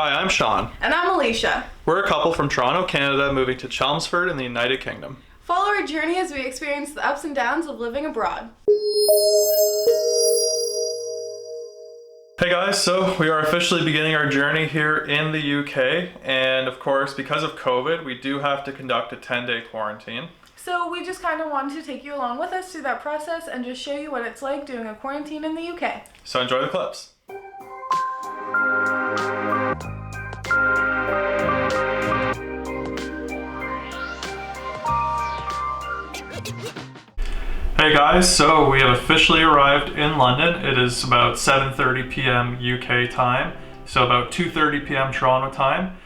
Hi, I'm Sean. And I'm Alicia. We're a couple from Toronto, Canada, moving to Chelmsford in the United Kingdom. Follow our journey as we experience the ups and downs of living abroad. Hey guys, so we are officially beginning our journey here in the UK, and of course, because of COVID, we do have to conduct a 10-day quarantine. So we just kind of wanted to take you along with us through that process and just show you what it's like doing a quarantine in the UK. So enjoy the clips. Hey guys, so we have officially arrived in London. It is about 7:30 p.m. UK time, so about 2:30 p.m. Toronto time.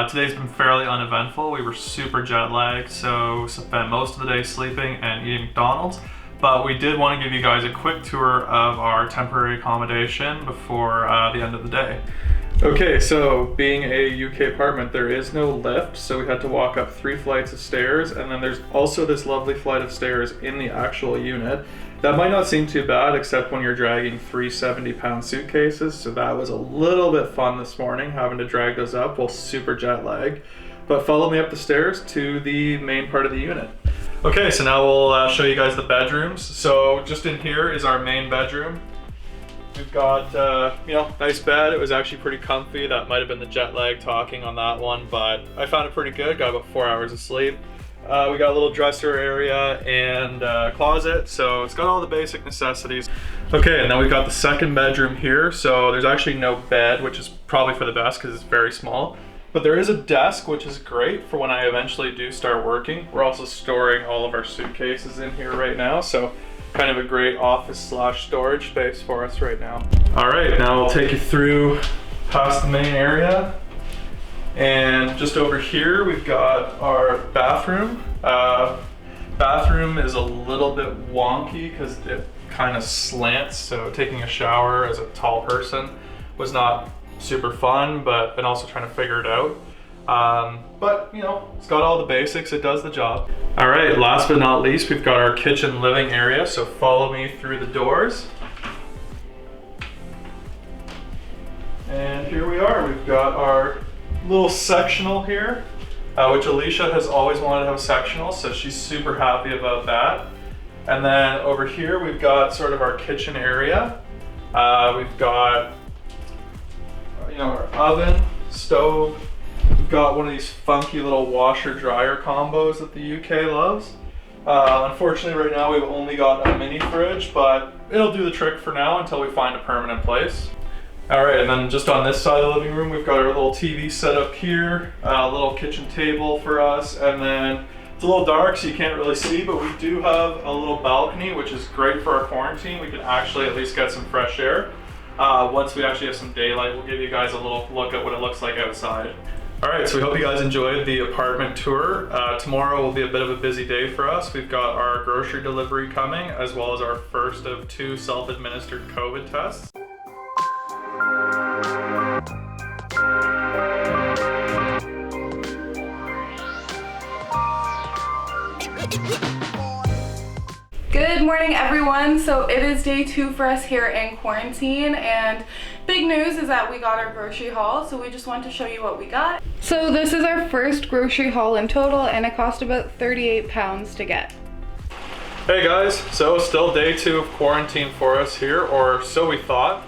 Today's been fairly uneventful. We were super jet lagged, so spent most of the day sleeping and eating McDonald's. But we did want to give you guys a quick tour of our temporary accommodation before the end of the day. Okay, so being a UK apartment, there is no lift, so we had to walk up 3 flights of stairs, and then there's also this lovely flight of stairs in the actual unit. That might not seem too bad, except when you're dragging 3 70-pound suitcases, so that was a little bit fun this morning, having to drag those up while super jet lagged. But follow me up the stairs to the main part of the unit. Okay, so now we'll show you guys the bedrooms. So just in here is our main bedroom. We've got, nice bed. It was actually pretty comfy. That might have been the jet lag talking on that one, but I found it pretty good. Got about 4 hours of sleep. We got a little dresser area and closet, so it's got all the basic necessities. Okay, and then we've got the second bedroom here. So there's actually no bed, which is probably for the best because it's very small. But there is a desk, which is great for when I eventually do start working. We're also storing all of our suitcases in here right now, so kind of a great office/storage space for us right now. All right, now I'll take you through past the main area. And just over here, we've got our bathroom. Bathroom is a little bit wonky because it kind of slants, so taking a shower as a tall person was not super fun, and also trying to figure it out. But it's got all the basics, it does the job. All right, last but not least, we've got our kitchen living area, so follow me through the doors. And here we are, we've got our little sectional here, which Alicia has always wanted to have a sectional, so she's super happy about that. And then over here, we've got sort of our kitchen area. We've got our oven, stove. We've got one of these funky little washer dryer combos that the UK loves. Unfortunately right now we've only got a mini fridge, but it'll do the trick for now until we find a permanent place. Alright, and then just on this side of the living room we've got our little TV set up here, a little kitchen table for us, and then it's a little dark so you can't really see, but we do have a little balcony, which is great for our quarantine. We can actually at least get some fresh air. Once we actually have some daylight, we'll give you guys a little look at what it looks like outside. Alright, so we hope you guys enjoyed the apartment tour. Tomorrow will be a bit of a busy day for us. We've got our grocery delivery coming, as well as our first of 2 self-administered COVID tests. Good morning, everyone. So it is day 2 for us here in quarantine, and big news is that we got our grocery haul, so we just want to show you what we got. So this is our first grocery haul in total, and it cost about £38 to get. Hey guys, so still day 2 of quarantine for us here, or so we thought.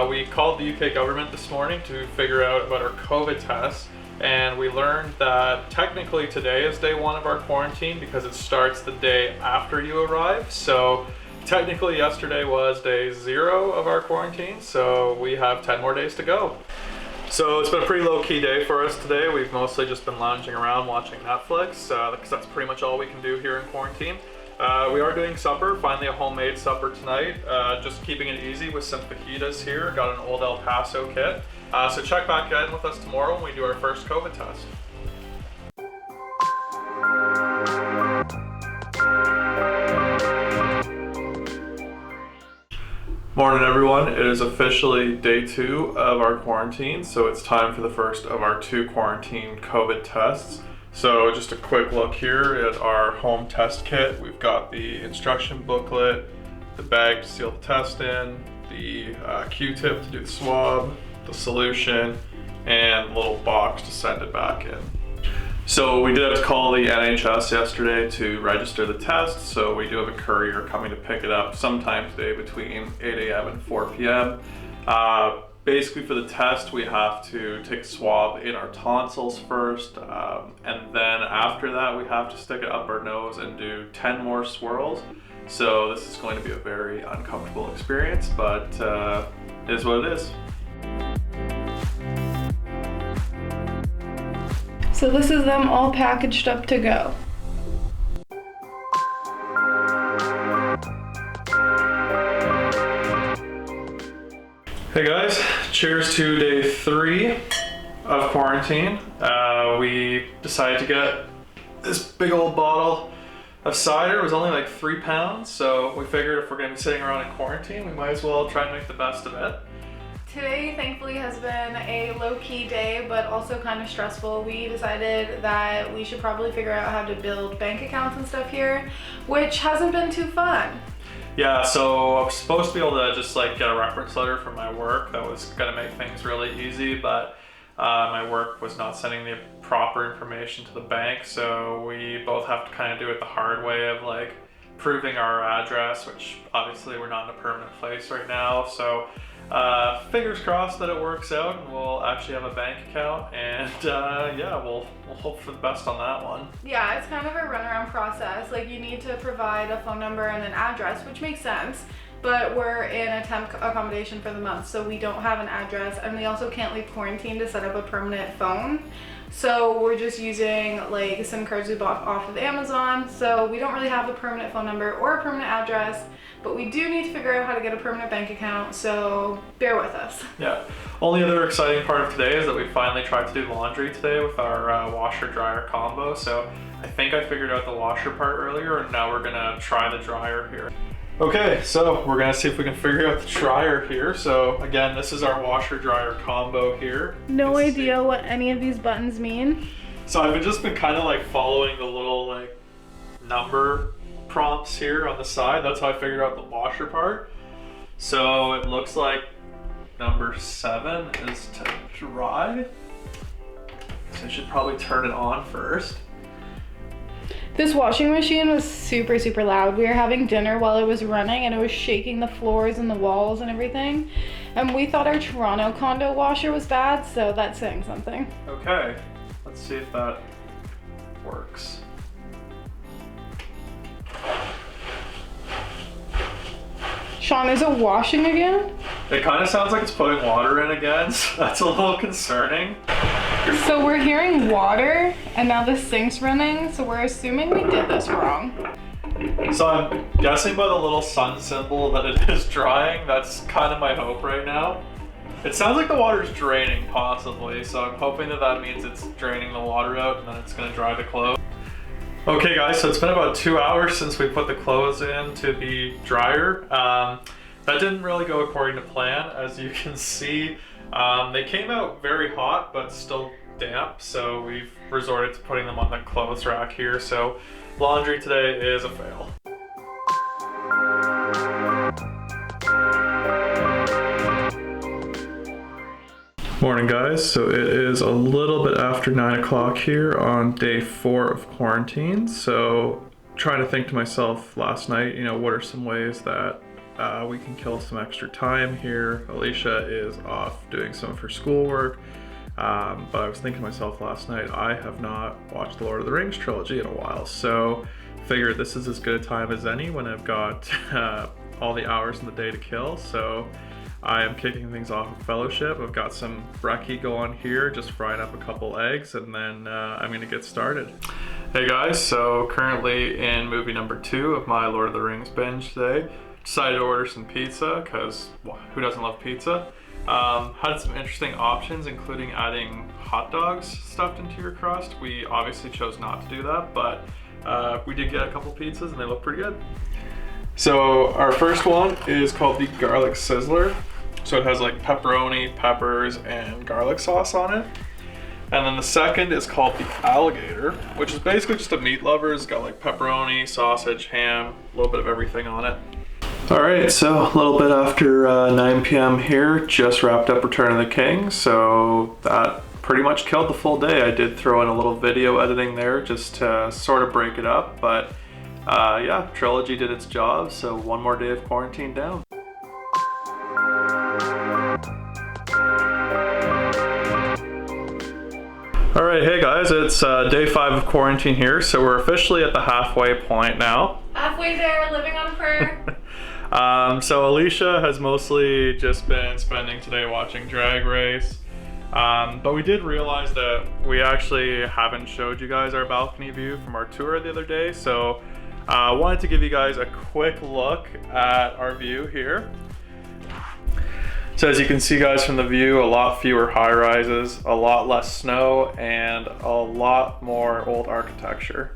We called the UK government this morning to figure out about our COVID tests, and we learned that technically today is day 1 of our quarantine because it starts the day after you arrive. So technically yesterday was day 0 of our quarantine, so we have 10 more days to go. So it's been a pretty low-key day for us today. We've mostly just been lounging around watching Netflix, because that's pretty much all we can do here in quarantine. We are doing supper, finally a homemade supper tonight, just keeping it easy with some fajitas here. Got an old El Paso kit. So check back in with us tomorrow when we do our first COVID test. Morning everyone, it is officially day 2 of our quarantine, so it's time for the first of our 2 quarantine COVID tests. So just a quick look here at our home test kit. We've got the instruction booklet, the bag to seal the test in, the Q-tip to do the swab, the solution, and a little box to send it back in. So we did have to call the NHS yesterday to register the test, so we do have a courier coming to pick it up sometime today between 8 a.m. and 4 p.m. Basically for the test, we have to take a swab in our tonsils first, and then after that we have to stick it up our nose and do 10 more swirls. So this is going to be a very uncomfortable experience, but it is what it is. So this is them all packaged up to go. Hey guys, cheers to day 3 of quarantine. We decided to get this big old bottle of cider. It was only like 3 pounds, so we figured if we're gonna be sitting around in quarantine, we might as well try and make the best of it. Today, thankfully, has been a low-key day, but also kind of stressful. We decided that we should probably figure out how to build bank accounts and stuff here, which hasn't been too fun. Yeah, so I was supposed to be able to just like get a reference letter from my work that was gonna make things really easy, but my work was not sending the proper information to the bank, so we both have to kind of do it the hard way of like proving our address, which obviously we're not in a permanent place right now. So fingers crossed that it works out and we'll actually have a bank account, and yeah, we'll hope for the best on that one. Yeah, it's kind of a runaround process. Like, you need to provide a phone number and an address, which makes sense, but we're in a temp accommodation for the month, so we don't have an address, and we also can't leave quarantine to set up a permanent phone. So we're just using like SIM cards we bought off of Amazon. So we don't really have a permanent phone number or a permanent address, but we do need to figure out how to get a permanent bank account, so bear with us. Yeah. Only other exciting part of today is that we finally tried to do laundry today with our washer dryer combo. So I think I figured out the washer part earlier, and now we're gonna try the dryer here. Okay, so we're gonna see if we can figure out the dryer here. So again, this is our washer dryer combo here. No idea what any of these buttons mean. So I've just been kind of like following the little like number prompts here on the side. That's how I figured out the washer part. So it looks like number 7 is to dry. So I should probably turn it on first. This washing machine was super, super loud. We were having dinner while it was running and it was shaking the floors and the walls and everything. And we thought our Toronto condo washer was bad, so that's saying something. Okay, let's see if that works. Sean, is it washing again? It kind of sounds like it's putting water in again, so that's a little concerning. So we're hearing water, and now the sink's running, so we're assuming we did this wrong. So I'm guessing by the little sun symbol that it is drying. That's kind of my hope right now. It sounds like the water's draining, possibly, so I'm hoping that that means it's draining the water out and then it's gonna dry the clothes. Okay guys, so it's been about 2 hours since we put the clothes into the dryer. That didn't really go according to plan. As you can see, they came out very hot, but still damp, so we've resorted to putting them on the clothes rack here. So laundry today is a fail. Morning guys, so it is a little bit after 9 o'clock here on day 4 of quarantine. So trying to think to myself last night, you know, what are some ways that we can kill some extra time here. Alicia is off doing some of her schoolwork, but I was thinking to myself last night, I have not watched the Lord of the Rings trilogy in a while, so figured this is as good a time as any when I've got all the hours in the day to kill. So I am kicking things off with Fellowship. I've got some brekkie going here, just frying up a couple eggs, and then I'm gonna get started. Hey guys, so currently in movie number 2 of my Lord of the Rings binge today. Decided to order some pizza, because who doesn't love pizza? Had some interesting options, including adding hot dogs stuffed into your crust. We obviously chose not to do that, but we did get a couple pizzas and they look pretty good. So our first one is called the Garlic Sizzler. So it has like pepperoni, peppers, and garlic sauce on it. And then the second is called the Alligator, which is basically just a meat lover. It's got like pepperoni, sausage, ham, a little bit of everything on it. All right, so a little bit after 9 p.m. here, just wrapped up Return of the King. So that pretty much killed the full day. I did throw in a little video editing there just to sort of break it up, but yeah, Trilogy did its job, so one more day of quarantine down. All right, hey guys, it's day 5 of quarantine here, so we're officially at the halfway point now. Halfway there, living on a prayer. So Alicia has mostly just been spending today watching Drag Race, but we did realize that we actually haven't showed you guys our balcony view from our tour the other day, so I wanted to give you guys a quick look at our view here. So as you can see guys from the view, a lot fewer high rises, a lot less snow, and a lot more old architecture.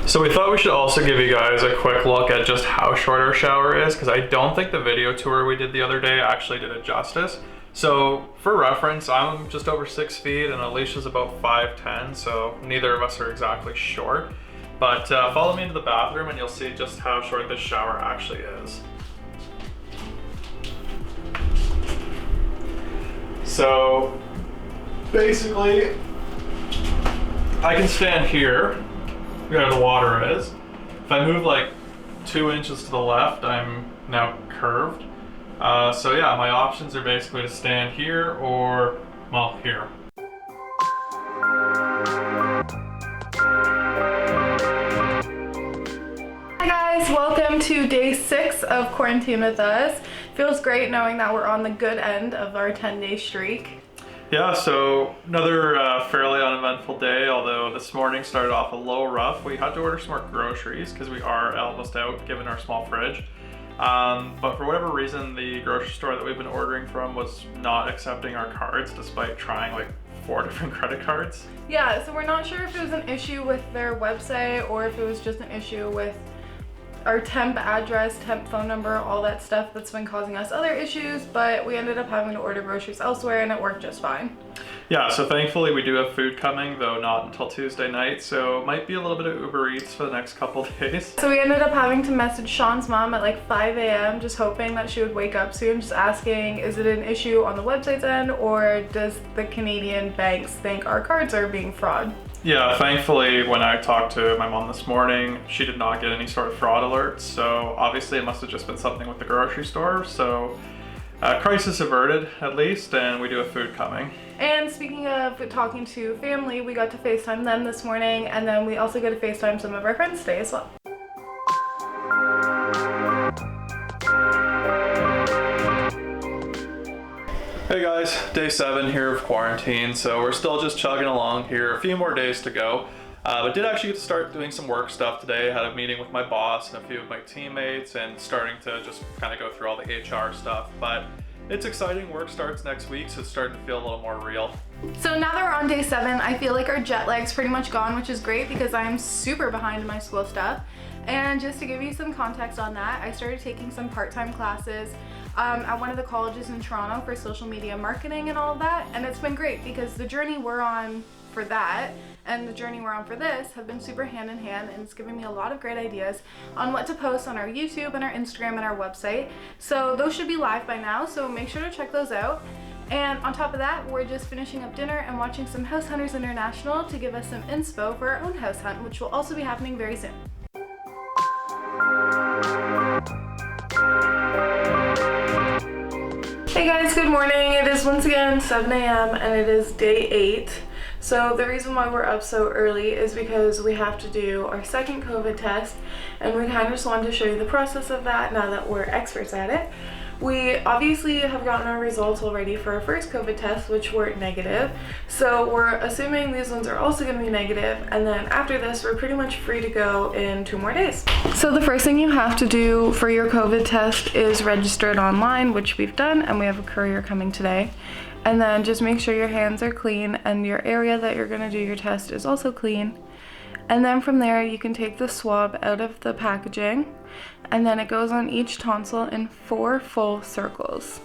So we thought we should also give you guys a quick look at just how short our shower is, because I don't think the video tour we did the other day actually did it justice. So for reference, I'm just over 6 feet and Alicia's about 5'10", so neither of us are exactly short. But follow me into the bathroom and you'll see just how short this shower actually is. So basically, I can stand here where the water is. If I move like 2 inches to the left, I'm now curved. So yeah, my options are basically to stand here or, well, here. Hi guys, welcome to day 6 of quarantine with us. Feels great knowing that we're on the good end of our 10-day streak. Yeah, so another fairly uneventful day, although this morning started off a little rough. We had to order some more groceries because we are almost out given our small fridge. But for whatever reason, the grocery store that we've been ordering from was not accepting our cards despite trying like 4 different credit cards. Yeah, so we're not sure if it was an issue with their website or if it was just an issue with our temp address, temp phone number, all that stuff that's been causing us other issues, but we ended up having to order groceries elsewhere and it worked just fine. Yeah, so thankfully we do have food coming, though not until Tuesday night, so it might be a little bit of Uber Eats for the next couple days. So we ended up having to message Sean's mom at like 5 a.m. just hoping that she would wake up soon, just asking, is it an issue on the website's end or does the Canadian banks think our cards are being fraud? Yeah, thankfully when I talked to my mom this morning, she did not get any sort of fraud alerts, so obviously it must have just been something with the grocery store, so crisis averted at least, and we do have food coming. And speaking of talking to family, we got to FaceTime them this morning, and then we also got to FaceTime some of our friends today as well. Hey guys, day 7 here of quarantine, so we're still just chugging along here, a few more days to go. But did actually get to start doing some work stuff today. Had a meeting with my boss and a few of my teammates and starting to just kind of go through all the HR stuff. But it's exciting, work starts next week, so it's starting to feel a little more real. So now that we're on day 7, I feel like our jet lag's pretty much gone, which is great because I'm super behind in my school stuff. And just to give you some context on that, I started taking some part-time classes at one of the colleges in Toronto for social media marketing and all of that, and it's been great because the journey we're on for that and the journey we're on for this have been super hand in hand, and it's giving me a lot of great ideas on what to post on our YouTube and our Instagram and our website. So those should be live by now, so make sure to check those out. And on top of that, we're just finishing up dinner and watching some House Hunters International to give us some inspo for our own house hunt, which will also be happening very soon. Hey guys, good morning. It is once again 7 a.m. and it is day 8. So the reason why we're up so early is because we have to do our second COVID test, and we kind of just wanted to show you the process of that now that we're experts at it. We obviously have gotten our results already for our first COVID test, which were negative. So we're assuming these ones are also going to be negative, and then after this, we're pretty much free to go in 2 more days. So the first thing you have to do for your COVID test is register it online, which we've done, and we have a courier coming today. And then just make sure your hands are clean and your area that you're going to do your test is also clean. And then from there, you can take the swab out of the packaging, and then it goes on each tonsil in 4 full circles.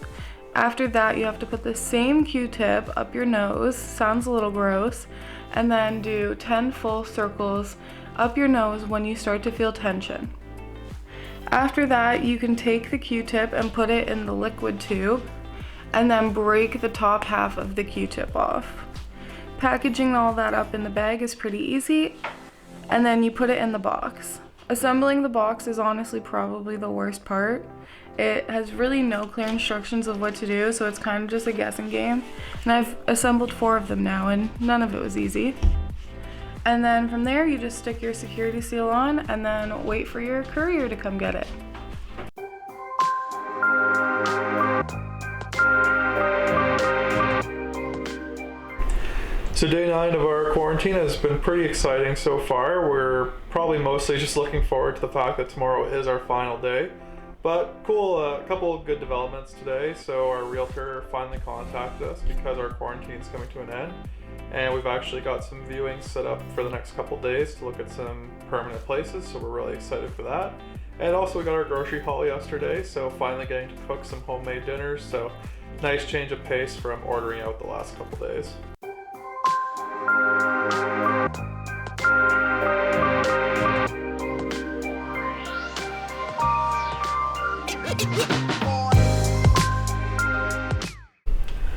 After that, you have to put the same Q-tip up your nose, sounds a little gross, and then do 10 full circles up your nose when you start to feel tension. After that, you can take the Q-tip and put it in the liquid tube, and then break the top half of the Q-tip off. Packaging all that up in the bag is pretty easy, and then you put it in the box. Assembling the box is honestly probably the worst part. It has really no clear instructions of what to do, so it's kind of just a guessing game. And I've assembled 4 of them now, and none of it was easy. And then from there, you just stick your security seal on and then wait for your courier to come get it. So day 9 of our quarantine has been pretty exciting so far. We're probably mostly just looking forward to the fact that tomorrow is our final day. But cool, a couple of good developments today. So our realtor finally contacted us because our quarantine is coming to an end. And we've actually got some viewings set up for the next couple days to look at some permanent places. So we're really excited for that. And also we got our grocery haul yesterday. So finally getting to cook some homemade dinners. So nice change of pace from ordering out the last couple days.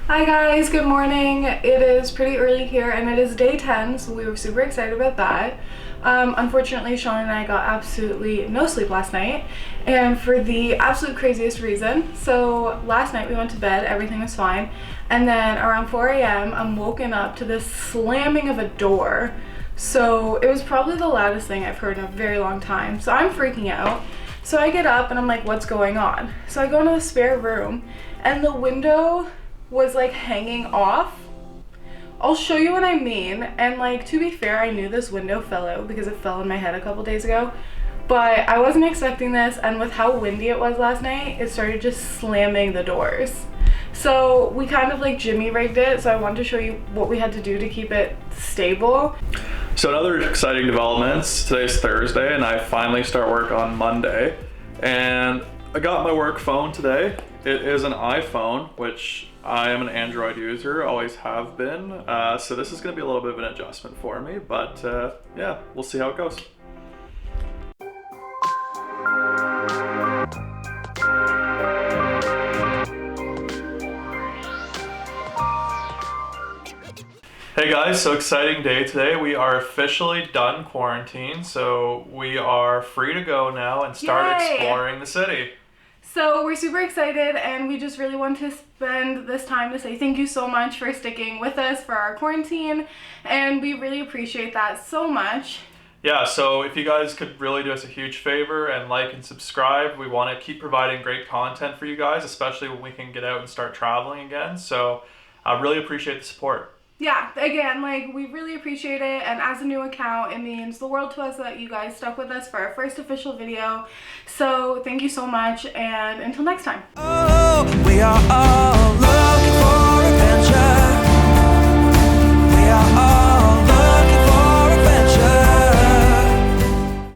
Hi guys, good morning. It is pretty early here and it is day 10, so we were super excited about that. Unfortunately, Sean and I got absolutely no sleep last night, and for the absolute craziest reason. So last night we went to bed, everything was fine, and then around 4 a.m. I'm woken up to this slamming of a door. So it was probably the loudest thing I've heard in a very long time. So I'm freaking out. So I get up and I'm like, what's going on? So I go into the spare room and the window was like hanging off. I'll show you what I mean. And like, to be fair, I knew this window fell out because it fell in my head a couple days ago, but I wasn't expecting this, and with how windy it was last night, it started just slamming the doors. So we kind of like jimmy rigged it, so I wanted to show you what we had to do to keep it stable. So another exciting developments, today's Thursday and I finally start work on Monday, and I got my work phone today. It is an iPhone, which I am an Android user, always have been, so this is going to be a little bit of an adjustment for me, but yeah, we'll see how it goes. Hey guys, so exciting day today. We are officially done quarantine, so we are free to go now and start exploring the city. So we're super excited, and we just really want to spend this time to say thank you so much for sticking with us for our quarantine, and we really appreciate that so much. Yeah, so if you guys could really do us a huge favor and like and subscribe, we want to keep providing great content for you guys, especially when we can get out and start traveling again. So I really appreciate the support. Yeah, again, like, we really appreciate it, and as a new account, it means the world to us that you guys stuck with us for our first official video. So thank you so much, and until next time. Oh, we are all